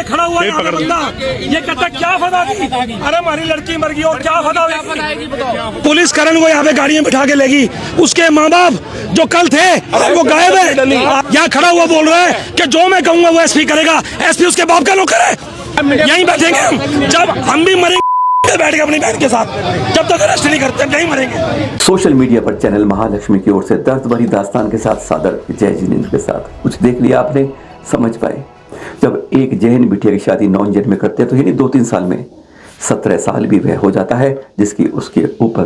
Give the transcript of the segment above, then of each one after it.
खड़ा हुआ है बंदा, ये कहता क्या फदा की, अरे हमारी लड़की मर गई और क्या फदा होगी। पुलिस करण को यहाँ पे गाड़ी में बिठा के लेगी, उसके माँ बाप जो कल थे वो गायब है। यहाँ खड़ा हुआ बोल रहा है कि जो मैं कहूँगा वो एसपी करेगा, एसपी उसके बाप का नौकर है। यहीं बैठेंगे हम, जब हम भी मरेंगे बैठ के अपनी बहन के साथ, जब तक अरेस्ट नहीं करते नहीं मरेंगे। सोशल मीडिया पर चैनल महालक्ष्मी की ओर से दर्द भरी दास्तान के साथ सादर जय जिनेंद्र के साथ कुछ देख लिया आपने, समझ पाए। जब एक जैन बिटिया की शादी 9 जन में करते हैं तो यानी 2-3 साल में 17 साल भी वह हो जाता है, जिसकी उसके ऊपर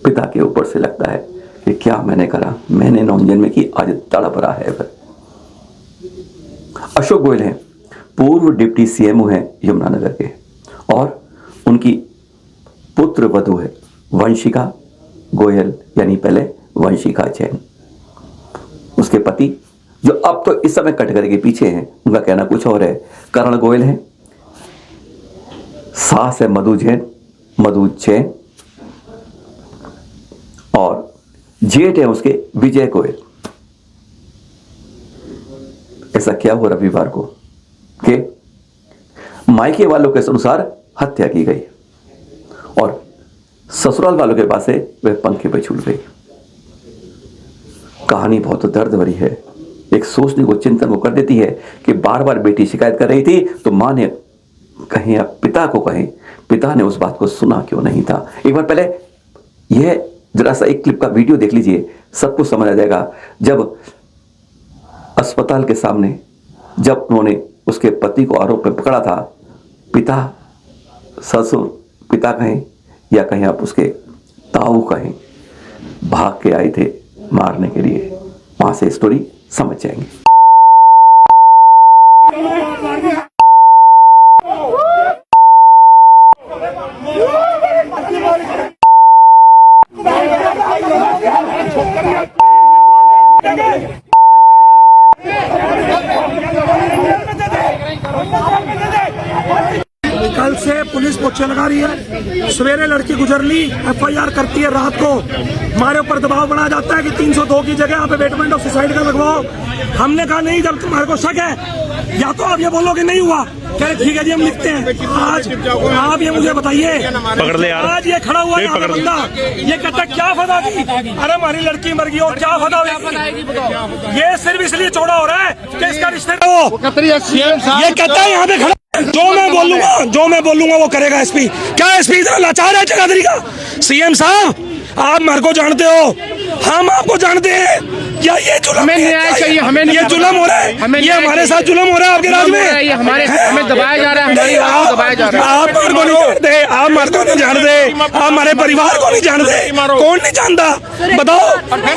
पिता के ऊपर से लगता है कि क्या मैंने करा, मैंने 9 जन में की, आज तड़प रहा है वह। अशोक गोयल हैं, पूर्व डिप्टी सीएमओ हैं यमुनानगर के, और उनकी पुत्र वधू है वंशिका गोयल, यानी पहले वंशिका जैन। उसके पति जो अब तो इस समय कटघरे के पीछे हैं, उनका कहना कुछ और है। करण गोयल है, सास है मधु जैन, और जेठ है उसके विजय गोयल। ऐसा क्या हुआ रविवार को कि मायके वालों के अनुसार हत्या की गई और ससुराल वालों के पास से वह पंखे पे छूट गई। कहानी बहुत दर्द भरी है, एक सोचने को चिंतन को कर देती है कि बार बार बेटी शिकायत कर रही थी तो मां ने कहें या पिता को कहें, पिता ने उस बात को सुना क्यों नहीं था। एक बार पहले यह जरा सा एक क्लिप का वीडियो देख लीजिए, सब कुछ समझ आ जाएगा। जब अस्पताल के सामने जब उन्होंने उसके पति को आरोप में पकड़ा था, पिता, ससुर, पिता कहें या कहें आप उसके ताऊ कहें, भाग के आए थे मारने के लिए। वहां से स्टोरी समझ जाएंगे। कल से पुलिस पोछे लगा रही है, सवेरे लड़की गुजर ली, एफआईआर करती है, रात को हमारे ऊपर दबाव बनाया जाता है कि 302 की जगह आप अबेटमेंट ऑफ सुसाइड का लगवाओ। हमने कहा नहीं, जब तुम्हारे को शक है या तो आप ये बोलो कि नहीं हुआ, कह रहे ठीक है जी हम लिखते हैं। आज आप ये मुझे बताइए, आज ये खड़ा हुआ है बंदा, ये कहता क्या फदा की, अरे हमारी लड़की मर गई और क्या फदा होगी। ये सिर्फ इसलिए चौड़ा हो रहा है कि इसका रिश्ते ये कहता है यहाँ पे खड़ा, जो मैं बोलूंगा वो करेगा एसपी। क्या एसपी इतना लाचार है जगाधरी का? सीएम साहब आप मेरे को जानते हो, हम आपको जानते हैं, क्या ये जुल्म हमें न्याय चाहिए, हमें ये जुल्म हो रहा है, ये हमारे साथ जुल्म हो रहा है आपके राज में, हमें दबाया जा रहा है, दबाया जा रहा है। आप मेरे को नहीं जानते, आप मेरे को नहीं जानते, आप हमारे परिवार को नहीं जानते, कौन नहीं जानता बताओ।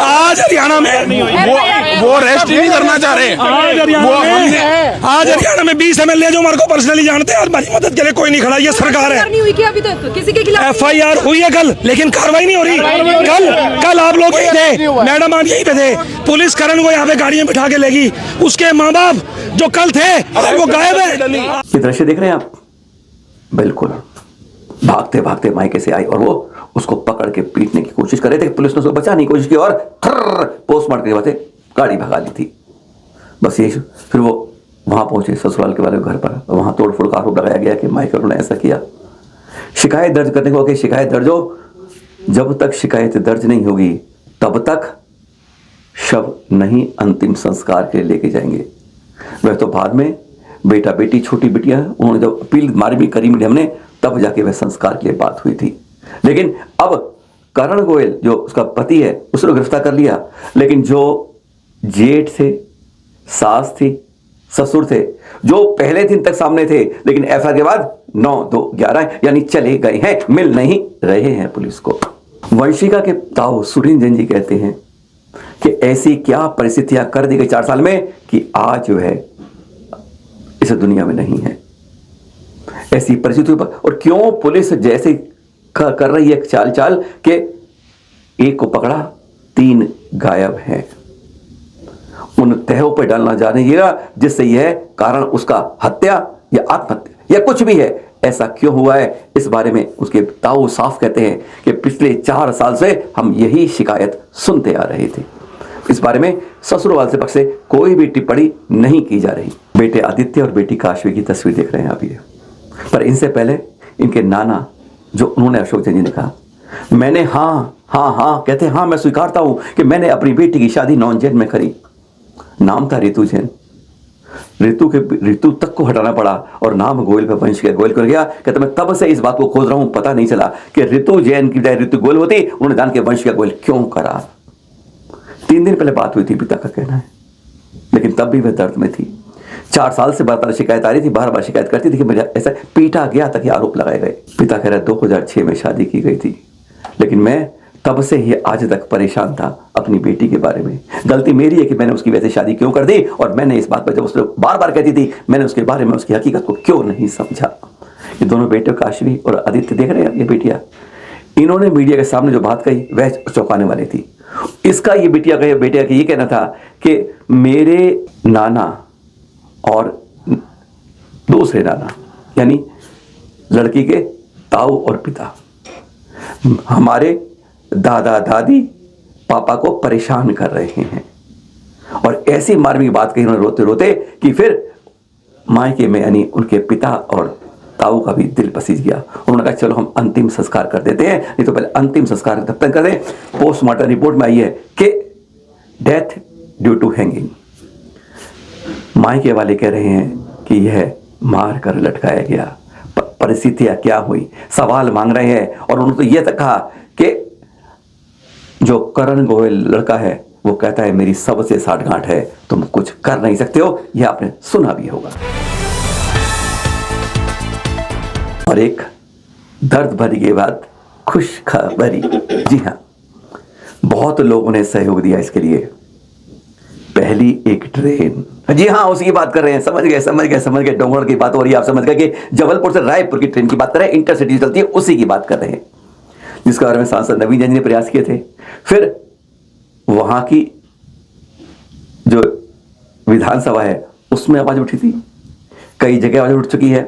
आज हरियाणा में वो रेस्ट नहीं करना चाह रहे। आज हरियाणा में 20 MLA जो हमारे को पर्सनली जानते हैं, हमारी मदद के लिए कोई नहीं खड़ा। ये सरकार है, अभी तक किसी के खिलाफ FIR हुई है कल, लेकिन कार्रवाई नहीं हो रही। कल आप लोग यही थे, मैडम आप यहीं पे थे, पुलिस करण को यहाँ पे गाड़ी में बिठा के लेगी, उसके माँ बाप जो कल थे वो गायब है। ये दृश्य देख रहे हैं आप, बिल्कुल भागते भागते मायके से आई और वो उसको पकड़ के पीटने की कोशिश कर रहे थे। पुलिस ने उसको बचाने की कोशिश की और पोस्टमार्टम के बाद गाड़ी भगा ली थी। बस ये फिर वो वहां पहुंचे ससुराल के वाले घर पर, वहां तोड़फोड़ का आरोप लगाया गया कि मायके ने ऐसा किया। शिकायत दर्ज करने को कि शिकायत दर्ज हो, जब तक शिकायत दर्ज नहीं होगी तब तक शव नहीं अंतिम संस्कार के लिए लेके जाएंगे। वह तो बाद में बेटा बेटी छोटी बिटियां, उन्होंने जब अपील मारी भी करी मीडियम ने, तब जाके वह संस्कार के लिए बात हुई थी। लेकिन अब करण गोयल जो उसका पति है उसने गिरफ्तार कर लिया, लेकिन जो जेठ थे, सास थी, ससुर थे, जो पहले दिन तक सामने थे लेकिन एफआईआर के बाद 9-2-11 यानी चले गए हैं, मिल नहीं रहे हैं पुलिस को। वंशिका के ताऊ सुरीन जैन जी कहते हैं कि ऐसी क्या परिस्थितियां कर दी गई 4 साल में कि आज जो है इस दुनिया में नहीं है। ऐसी परिस्थितियों पर और क्यों पुलिस जैसे कर रही है चाल कि एक को पकड़ा 3 गायब हैं। उन तहों पर डालना जानिएगा जिससे यह कारण उसका हत्या या आत्महत्या या कुछ भी है, ऐसा क्यों हुआ है, इस बारे में उसके ताऊ साफ कहते हैं कि पिछले 4 साल से हम यही शिकायत सुनते आ रहे थे। इस बारे में ससुराल से पक्ष से कोई भी टिप्पणी नहीं की जा रही। बेटे आदित्य और बेटी काशवी की तस्वीर देख रहे हैं आप ये। पर इनसे पहले इनके नाना, जो उन्होंने अशोक जैन जी ने कहा, मैंने हाँ कहते हाँ मैं स्वीकारता हूं कि मैंने अपनी बेटी की शादी नॉन जैन में करी। नाम था रितु जैन। रितु तक को हटाना पड़ा और नाम गोयल पे वंश गया। गोयल को गया, कहते मैं तब से इस बात को खोज रहा हूं, पता नहीं चला कि रितु जैन की बजाय रितु गोयल होती। उन्होंने जान के वंश का गोयल क्यों करा। 3 दिन पहले बात हुई थी, पिता का कहना है, लेकिन तब भी वह दर्द में थी। 4 साल से बार शिकायत आ रही थी, बार शिकायत करती थी कि मुझे ऐसा पीटा गया तक आरोप लगाए गए। पिता कह रहा है 2006 में शादी की गई थी, लेकिन मैं तब से ही आज तक परेशान था अपनी बेटी के बारे में। गलती मेरी है कि मैंने उसकी वैसे शादी क्यों कर दी, और मैंने इस बात पर जब उसने बार कहती थी, मैंने उसके बारे में उसकी हकीकत को क्यों नहीं समझा। ये दोनों बेटे काशवी और आदित्य देख रहे हैं ये बेटियां, इन्होंने मीडिया के सामने जो बात कही वह चौंकाने वाली थी। इसका ये बेटिया का ये कहना था कि मेरे नाना और दूसरे नाना, यानी लड़की के ताऊ और पिता, हमारे दादा दादी पापा को परेशान कर रहे हैं। और ऐसी मार्मिक बात कही उन्होंने रोते रोते कि फिर मायके में यानी उनके पिता और ताऊ का भी दिल पसीज गया। उन्होंने कहा चलो हम अंतिम संस्कार कर देते हैं, नहीं तो पहले अंतिम संस्कार तब तक कर दें। पोस्टमार्टम रिपोर्ट में आई है कि डेथ ड्यू टू हैंगिंग। मायके वाले कह रहे हैं कि यह मार कर लटकाया गया। परिस्थितियां क्या हुई, सवाल मांग रहे हैं। और उन्होंने तो यह तक कहा कि जो करण गोयल लड़का है वो कहता है मेरी सबसे साठगांठ है, तुम कुछ कर नहीं सकते हो। यह आपने सुना भी होगा। और एक दर्द भरी के बाद खुश खबरी, जी हाँ, बहुत लोगों ने सहयोग दिया इसके लिए। पहली एक ट्रेन, जी हाँ उसी की बात कर रहे हैं, समझ गए डोंगरगढ़ की बात हो रही है। आप समझ गए कि जबलपुर से रायपुर की ट्रेन की बात कर रहे हैं, इंटरसिटी चलती है, उसी की बात कर रहे हैं, जिसके बारे में सांसद नवीन जैन जी ने प्रयास किए थे। फिर वहां की जो विधानसभा है उसमें आवाज उठी थी, कई जगह आवाज उठ चुकी है।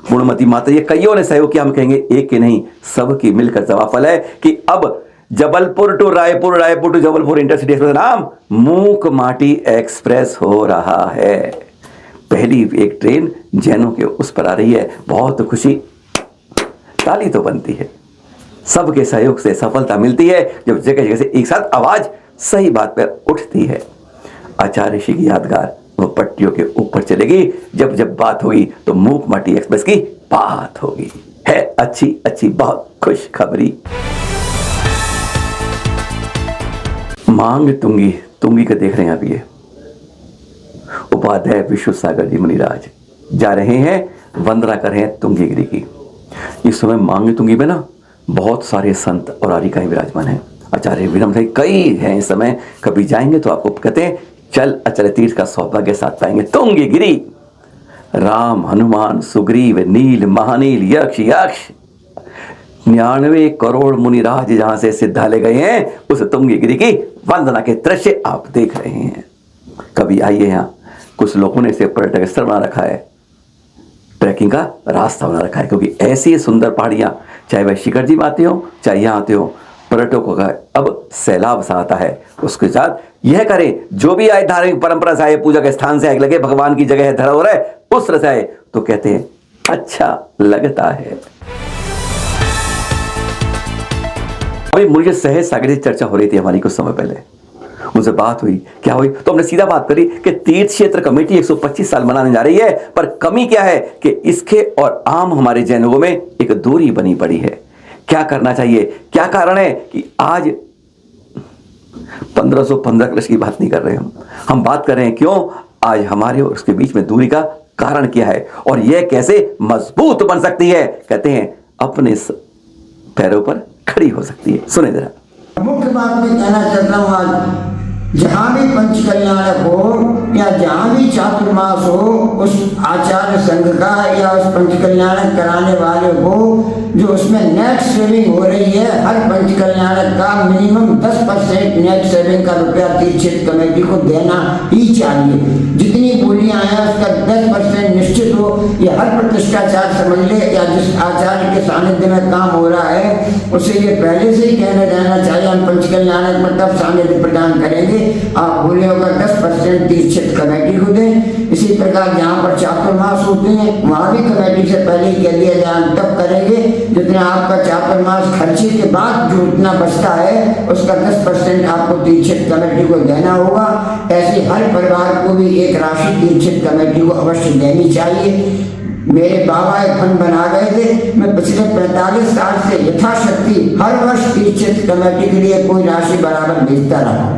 गुणमती माता, ये कईयों ने सहयोग किया, हम कहेंगे एक के नहीं, सबकी मिलकर जवाफल है कि अब Jabalpur to Raipur, Raipur to Jabalpur intercity express नाम मूक माटी एक्सप्रेस हो रहा है। पहली एक ट्रेन जैनों के उस पर आ रही है, बहुत खुशी, ताली तो बनती है। सबके सहयोग से सफलता मिलती है जब जगह जगह से एक साथ आवाज सही बात पर उठती है। आचार्य ऋषि की यादगार वो पट्टियों के ऊपर चलेगी। जब जब बात होगी तो मूक माटी एक्सप्रेस की बात होगी। है अच्छी बहुत खुश खबरी। मांग तुंगी का देख रहे हैं आप, ये उपाध्याय विश्व सागर जी मुनिराज जा रहे हैं, वंदना कर रहे हैं तुंगीगिरी की। इस समय मांग तुंगी में ना बहुत सारे संत और आरिकाएं विराजमान हैं। आचार्य विनम्र से कई हैं इस समय, कभी जाएंगे तो आपको कहते हैं चल अचल तीर्थ का सौभाग्य के साथ पाएंगे। तुंगीगिरी, राम हनुमान सुग्रीव नील महानील यक्ष 99 करोड़ मुनिराज जहां से सिद्धालय गए हैं, उस तुंगीगिरी की वंदना के दृश्य आप देख रहे हैं। कभी आइए यहाँ, कुछ लोगों ने इसे पर्यटक स्थल बना रखा है, ट्रैकिंग का रास्ता बना रखा है, क्योंकि ऐसी सुंदर पहाड़ियां, चाहे वह शिखर जी में आते हो चाहे यहाँ आते हो, पर्यटकों का अब सैलाब सा आता है। उसके साथ यह करें, जो भी आए धार्मिक परंपरा से आए, पूजा के स्थान से आए, लगे भगवान की जगह है, धरोहर है, उस तरह से आए तो कहते हैं अच्छा लगता है। अभी मुझे सहज सागर से चर्चा हो रही थी हमारी कुछ समय पहले, उनसे बात हुई, क्या हुई, तो हमने सीधा बात करी कि तीर्थ क्षेत्र कमेटी 125 साल मनाने जा रही है, पर कमी क्या है कि इसके और आम हमारे जैन लोगों में एक दूरी बनी पड़ी है। क्या करना चाहिए, क्या कारण है कि आज 1515 कलश की बात नहीं कर रहे हम बात कर रहे हैं क्यों आज हमारे और उसके बीच में दूरी का कारण क्या है और यह कैसे मजबूत बन सकती है। कहते हैं अपने पैरों पर खड़ी हो सकती है। सुने जरा। मुख्य बात मैं कहना चाहता हूँ, आज जहाँ भी पंच कल्याणक हो या जहाँ भी चातुर्मास हो, उस आचार्य संघ का या उस पंच कल्याणक कराने वाले को जो उसमें नेट सेविंग हो रही है, हर पंच कल्याणक का मिनिमम 10% नेट सेविंग का रुपया तीर्थ क्षेत्र कमेटी को देना ही चाहिए। जितनी बोलियां हैं उसका 10% निश्चित हो। ये हर प्रतिष्ठाचार समझ ले या जिस आचार्य के सानिध्य में काम हो रहा है उसे ये पहले से ही कहना जाना चाहिए। हम पंच कल्याणक मतलब सानिध्य प्रदान करेंगे आप भूले होगा 10% तीर्थ कमेटी को दें। इसी प्रकार जहाँ पर चातुर्मास होते हैं वहाँ भी कमेटी से पहले ही कह दिया जाए तब करेंगे जितना आपका चातुर्मास खर्चे के बाद जो उतना बचता है उसका 10% आपको तीर्थ कमेटी को देना होगा। ऐसे हर परिवार को भी एक राशि तीर्थ कमेटी को अवश्य देनी चाहिए। मेरे बाबा एक फंड बना गए थे, मैं पिछले 45 साल से यथाशक्ति हर वर्ष तीर्थ कमेटी के लिए कोई राशि बराबर भेजता रहा।